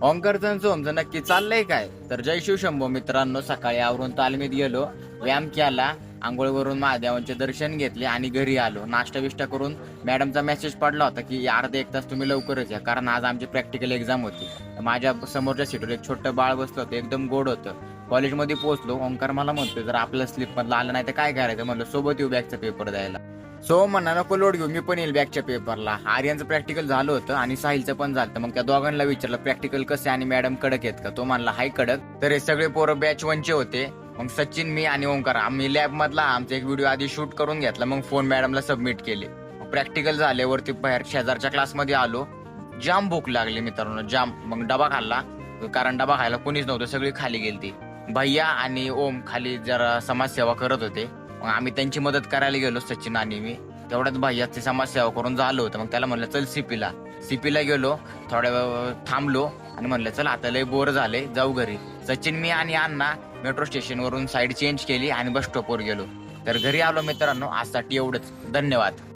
ओंकारचं सोमचं नक्की चाललंय काय? तर जय शिवशंभो मित्रांनो, सकाळी आवरून तालमीत गेलो, व्यायाम केला, आंघोळ करून महादेवांचे दर्शन घेतले आणि घरी आलो. नाश्ता बिष्टा करून मॅडमचा मेसेज पडला होता की अर्धा एक तास तुम्ही लवकरच या, कारण आज आमची प्रॅक्टिकल एक्झाम होती. माझ्या समोरच्या सीटवर एक छोटं बाळ बसलं होतं, एकदम गोड होतं. कॉलेजमध्ये पोहोचलो, ओंकार मला म्हणतोय जर आपलं स्लिप मधलं आलं नाही तर काय करायचं. म्हणलं सोबत येऊ बॅगचा पेपर द्यायला. सो म्हणा नको लोड घेऊ, मी पण येईल बॅकच्या पेपरला. आर्यनचं प्रॅक्टिकल झालं होतं आणि साहिलचं पण झालं. मग त्या दोघांना विचारलं प्रॅक्टिकल कसं आणि मॅडम कडक आहेत का. तो म्हणला हाय कडक. तर हे सगळे पोरं बॅच 1चे होते. मग सचिन, मी आणि ओंकार आम्ही लॅब मधला आमचा एक व्हिडिओ आधी शूट करून घेतला, मग फोन मॅडमला सबमिट केले. प्रॅक्टिकल झाल्यावरती बाहेर शेजारच्या क्लासमध्ये आलो. जाम भूक लागली मित्रांनो, जाम. मग डबा खाल्ला, कारण डबा खायला कोणीच नव्हतं, सगळी खाली गेलती. भैया आणि ओम खाली जरा समाजसेवा करत होते. मग आम्ही त्यांची मदत करायला गेलो, सचिन आणि मी. तेवढ्यात भैयाची समाजसेवा करून झालं होतं. मग त्याला म्हणलं चल सीपीला गेलो. थोड्या वेळ थांबलो आणि म्हणलं चल आता लय बोर झाले, जाऊ घरी. सचिन, मी आणि अण्णा मेट्रो स्टेशनवरून साईड चेंज केली आणि बस स्टॉपवर गेलो. तर घरी आलो मित्रांनो. आजसाठी एवढंच. धन्यवाद.